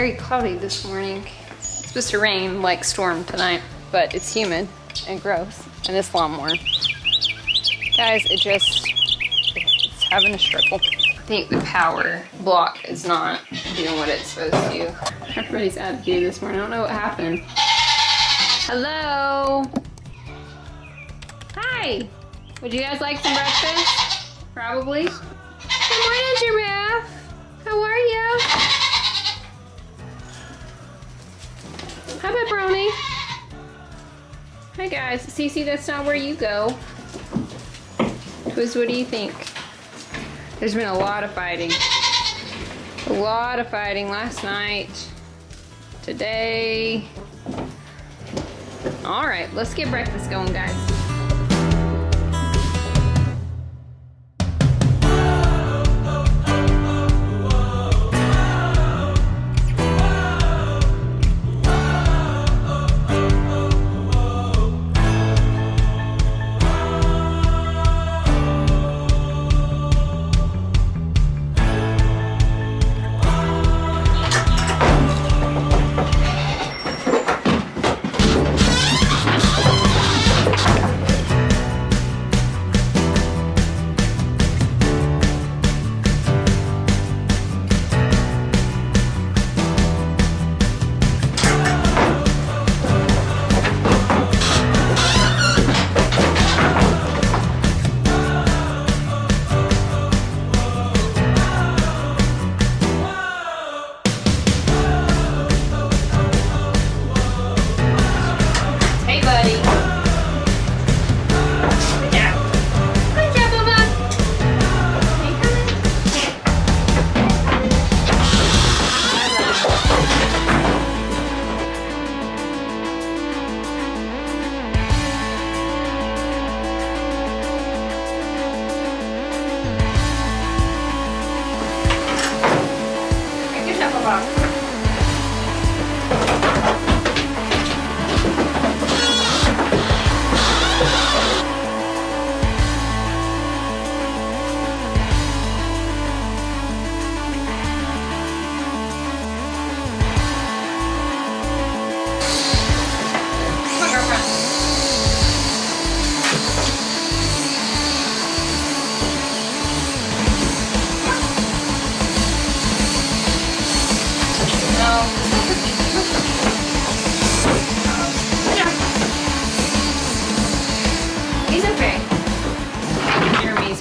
very cloudy this morning. It's supposed to rain like storm tonight, but it's humid and gross. And this lawnmower, guys, it's having a struggle. I think the power block is not doing what it's supposed to. Everybody's attitude this morning. I don't know what happened. Hello. Hi. Would you guys like some breakfast? Probably. Good morning, Giraffe. How are you? Hi, Pepperoni. Hi, guys. Cece, that's not where you go. Twiz, what do you think? There's been a lot of fighting. A lot of fighting last night. Today. All right, let's get breakfast going, guys.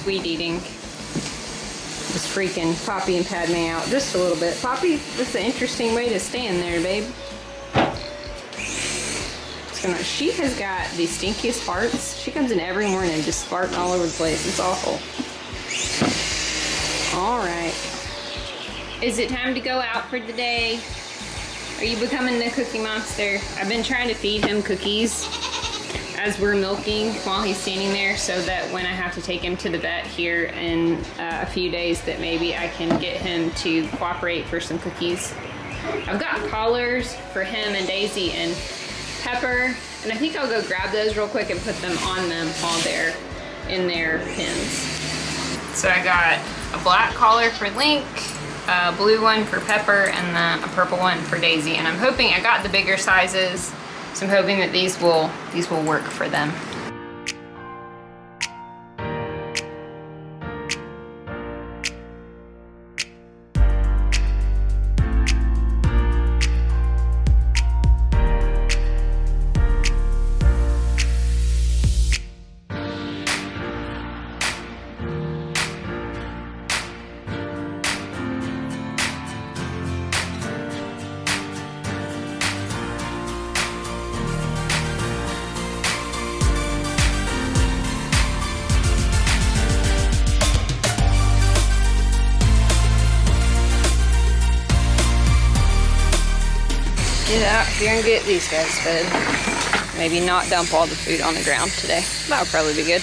Weed eating. Just freaking Poppy and Padme out just a little bit. Poppy, this is an interesting way to stand there, babe. She has got the stinkiest farts. She comes in every morning just farting all over the place. It's awful. All right. Is it time to go out for the day? Are you becoming the cookie monster? I've been trying to feed him cookies as we're milking while he's standing there, so that when I have to take him to the vet here in a few days, that maybe I can get him to cooperate for some cookies. I've got collars for him and Daisy and Pepper, and I think I'll go grab those real quick and put them on them while they're in their pens. So I got a black collar for Link, a blue one for Pepper, and then a purple one for Daisy. And I'm hoping, I got the bigger sizes, so I'm hoping that these will work for them. Get out here and get these guys fed. Maybe not dump all the food on the ground today. That would probably be good.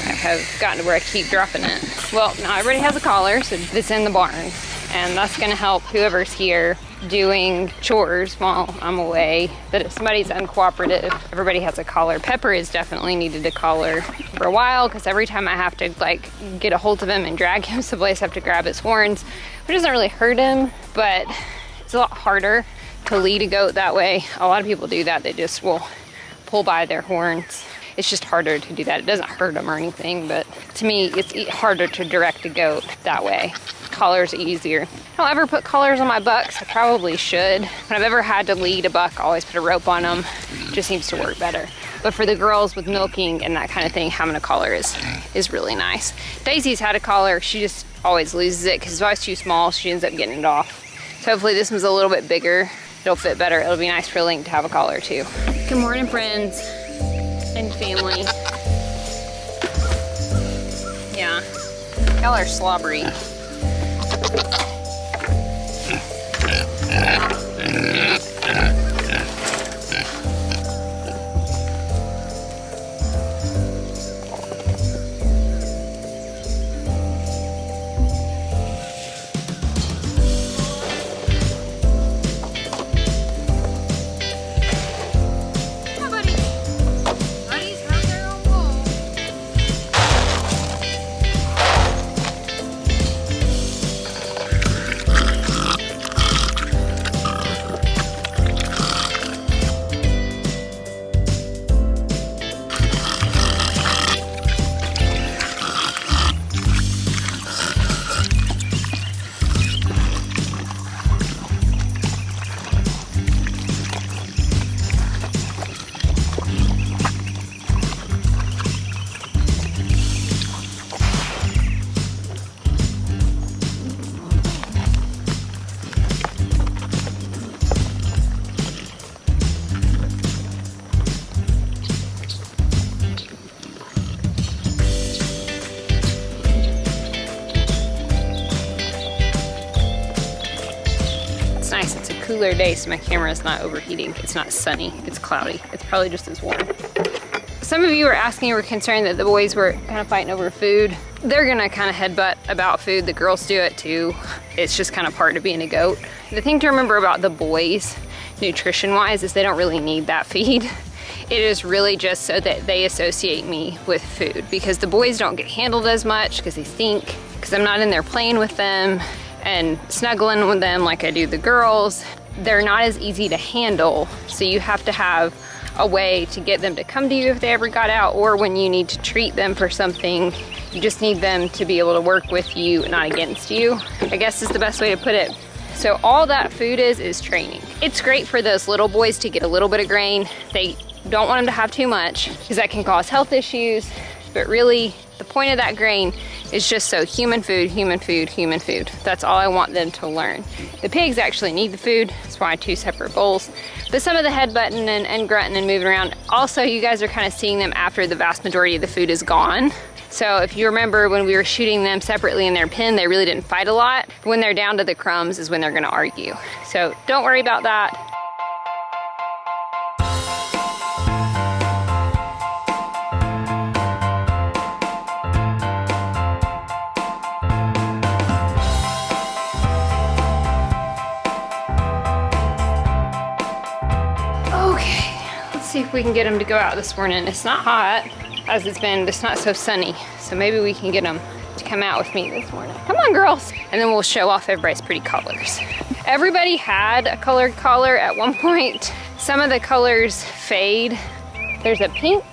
I have gotten to where I keep dropping it. Well, now everybody has a collar, so it's in the barn. And that's gonna help whoever's here doing chores while I'm away. But if somebody's uncooperative, everybody has a collar. Pepper has definitely needed a collar for a while, because every time I have to like get a hold of him and drag him someplace, I have to grab his horns, which doesn't really hurt him, but It's a lot harder to lead a goat that way. A lot of people do that. They just will pull by their horns. It's just harder to do that. It doesn't hurt them or anything, but to me, it's harder to direct a goat that way. Collars are easier. I don't ever put collars on my bucks. I probably should. When I've ever had to lead a buck, I always put a rope on them. It just seems to work better. But for the girls with milking and that kind of thing, having a collar is really nice. Daisy's had a collar. She just always loses it because it's always too small. She ends up getting it off. So hopefully this one's a little bit bigger. It'll fit better. It'll be nice for Link to have a collar too. Good morning, friends and family. Yeah, y'all are slobbery. Nice, it's a cooler day, so my camera is not overheating. It's not sunny, it's cloudy. It's probably just as warm. Some of you were asking, were concerned that the boys were kind of fighting over food. They're gonna kind of headbutt about food. The girls do it too. It's just kind of part of being a goat. The thing to remember about the boys, nutrition-wise, is they don't really need that feed. It is really just so that they associate me with food, because the boys don't get handled as much because they stink, because I'm not in there playing with them and snuggling with them like I do the girls. They're not as easy to handle, so you have to have a way to get them to come to you if they ever got out, or when you need to treat them for something, you just need them to be able to work with you, not against you, I guess is the best way to put it. So all that food is training. It's great for those little boys to get a little bit of grain. They don't want them to have too much because that can cause health issues, but really the point of that grain is just so human food, human food, human food. That's all I want them to learn. The pigs actually need the food. That's why 2 separate bowls. But some of the headbutting and grunting and moving around, also you guys are kind of seeing them after the vast majority of the food is gone. So if you remember when we were shooting them separately in their pen, they really didn't fight a lot. When they're down to the crumbs is when they're gonna argue. So don't worry about that. See if we can get them to go out this morning. It's not hot as it's been, but it's not so sunny. So maybe we can get them to come out with me this morning. Come on, girls. And then we'll show off everybody's pretty colors. Everybody had a colored collar at one point. Some of the colors fade. There's a pink,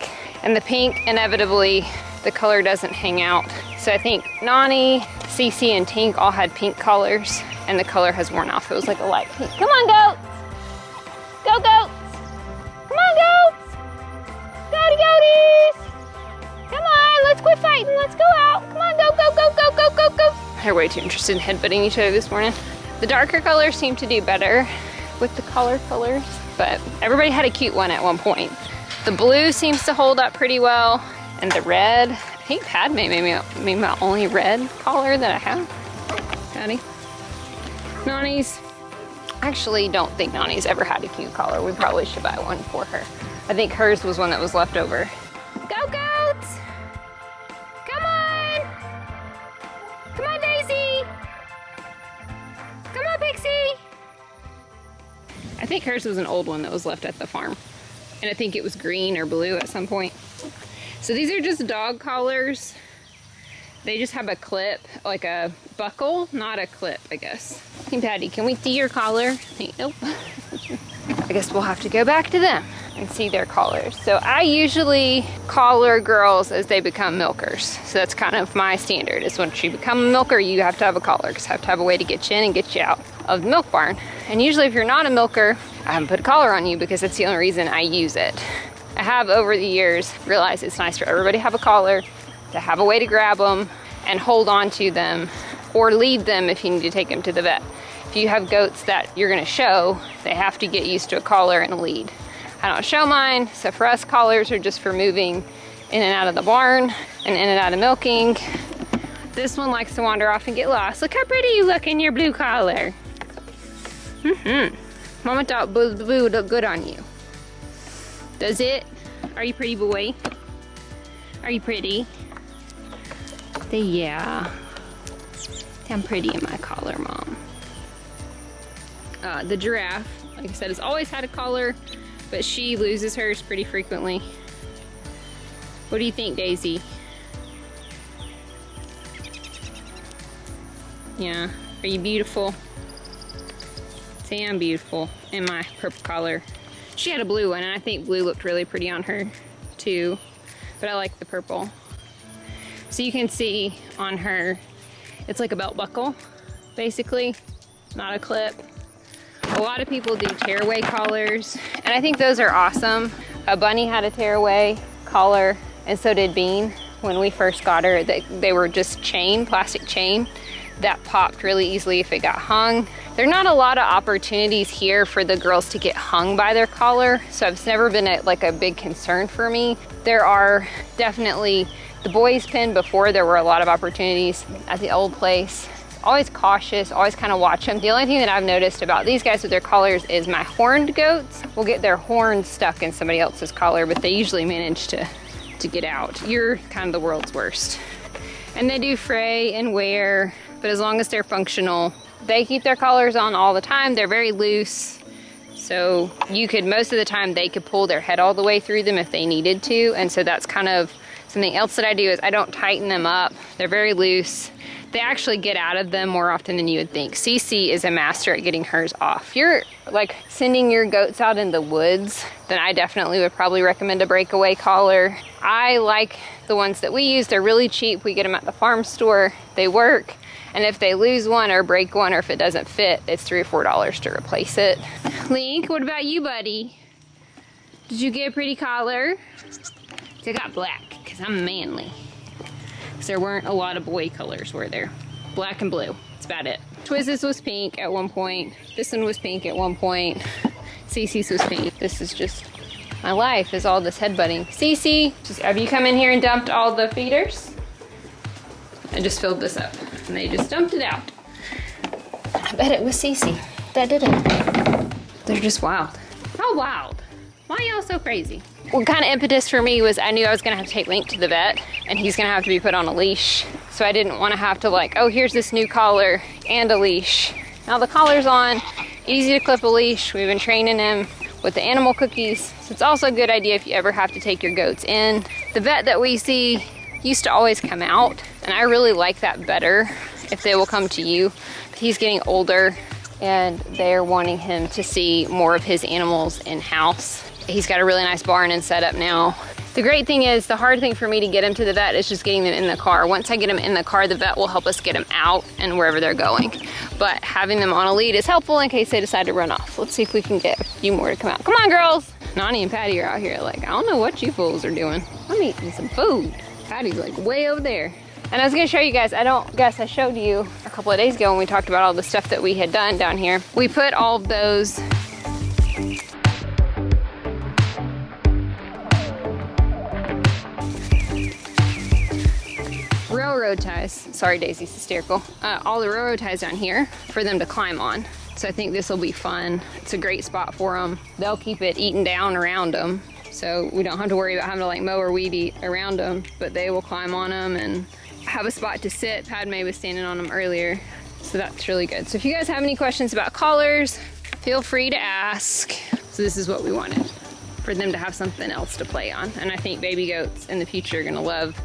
and the pink, inevitably, the color doesn't hang out. So I think Nani, Cece, and Tink all had pink collars, and the color has worn off. It was like a light pink. Come on, goats. Go, goats. Come on, goats! Goaty goaties! Come on, let's quit fighting. Let's go out. Come on, go, go, go, go, go, go, go. They're way too interested in headbutting each other this morning. The darker colors seem to do better with the color colors, but everybody had a cute one at one point. The blue seems to hold up pretty well, and the red, I think Padme maybe my only red collar that I have. Daddy. Nani's. I actually don't think Nani's ever had a cute collar. We probably should buy one for her. I think hers was one that was left over. Go, goats! Come on! Come on, Daisy! Come on, Pixie! I think hers was an old one that was left at the farm. And I think it was green or blue at some point. So these are just dog collars. They just have a clip, like a buckle, not a clip, I guess. Hey, Patty, can we see your collar? Hey, nope. I guess we'll have to go back to them and see their collars. So I usually collar girls as they become milkers. So that's kind of my standard, is once you become a milker, you have to have a collar, because I have to have a way to get you in and get you out of the milk barn. And usually if you're not a milker, I haven't put a collar on you because that's the only reason I use it. I have over the years realized it's nice for everybody to have a collar, to have a way to grab them and hold on to them, or lead them if you need to take them to the vet. If you have goats that you're gonna show, they have to get used to a collar and a lead. I don't show mine, so for us, collars are just for moving in and out of the barn and in and out of milking. This one likes to wander off and get lost. Look how pretty you look in your blue collar. Mama thought blue would look good on you. Does it? Are you pretty, boy? Are you pretty? Yeah. I'm pretty in my collar, Mom. The giraffe, like I said, has always had a collar, but she loses hers pretty frequently. What do you think, Daisy? Yeah. Are you beautiful? Say I'm beautiful in my purple collar. She had a blue one, and I think blue looked really pretty on her too, but I like the purple. So you can see on her, it's like a belt buckle, basically, not a clip. A lot of people do tearaway collars, and I think those are awesome. Bunny had a tearaway collar, and so did Bean. When we first got her, they were just chain, plastic chain, that popped really easily if it got hung. There are not a lot of opportunities here for the girls to get hung by their collar, so it's never been a big concern for me. There are definitely the boys' pen. Before, there were a lot of opportunities at the old place. Always cautious, always kind of watch them. The only thing that I've noticed about these guys with their collars is my horned goats will get their horns stuck in somebody else's collar, but they usually manage to get out. You're kind of the world's worst. And they do fray and wear, but as long as they're functional, they keep their collars on all the time. They're very loose. So most of the time they could pull their head all the way through them if they needed to. And so that's kind of something else that I do, is I don't tighten them up. They're very loose. They actually get out of them more often than you would think. Cece is a master at getting hers off. If you're like sending your goats out in the woods, then I definitely would probably recommend a breakaway collar. I like the ones that we use. They're really cheap. We get them at the farm store. They work. And if they lose one or break one, or if it doesn't fit, it's $3 or $4 to replace it. Link, what about you, buddy? Did you get a pretty collar? I got black, because I'm manly. Because there weren't a lot of boy colors, were there? Black and blue, that's about it. Twizz's was pink at one point. This one was pink at one point. Cece's was pink. This is just, my life is all this headbutting. Cece, have you come in here and dumped all the feeders? I just filled this up, and they just dumped it out. I bet it was Cece that did it. They're just wild. How wild? Why are y'all so crazy? What kind of impetus for me was I knew I was gonna have to take Link to the vet, and he's gonna have to be put on a leash. So I didn't wanna have to oh, here's this new collar and a leash. Now the collar's on, easy to clip a leash. We've been training him with the animal cookies. So it's also a good idea if you ever have to take your goats in. The vet that we see used to always come out, and I really like that better if they will come to you. But he's getting older, and they're wanting him to see more of his animals in-house. He's got a really nice barn and setup now. The great thing is, the hard thing for me to get him to the vet is just getting them in the car. Once I get him in the car, the vet will help us get him out and wherever they're going. But having them on a lead is helpful in case they decide to run off. Let's see if we can get a few more to come out. Come on, girls! Nani and Patty are out here I don't know what you fools are doing. I'm eating some food. Patty's way over there. And I was gonna show you guys, I don't guess I showed you a couple of days ago when we talked about all the stuff that we had done down here. We put all of those railroad ties, sorry Daisy's hysterical, all the railroad ties down here for them to climb on. So I think this will be fun. It's a great spot for them. They'll keep it eaten down around them, so we don't have to worry about having to mow or weed eat around them, but they will climb on them and have a spot to sit. Padme was standing on them earlier, so that's really good. So if you guys have any questions about collars, feel free to ask. So this is what we wanted, for them to have something else to play on. And I think baby goats in the future are gonna love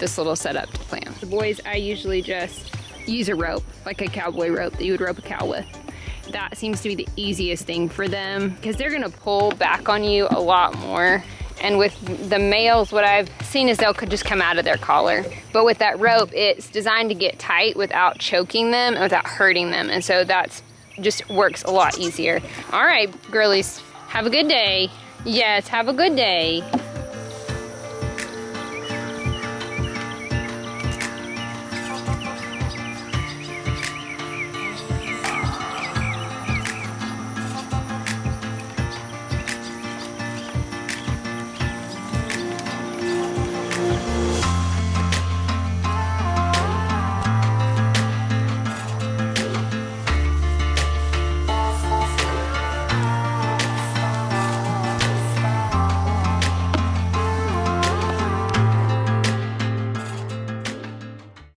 this little setup to plan. The boys, I usually just use a rope, like a cowboy rope that you would rope a cow with. That seems to be the easiest thing for them because they're gonna pull back on you a lot more. And with the males, what I've seen is they'll just come out of their collar. But with that rope, it's designed to get tight without choking them and without hurting them. And so that's just works a lot easier. All right, girlies, have a good day. Yes, have a good day.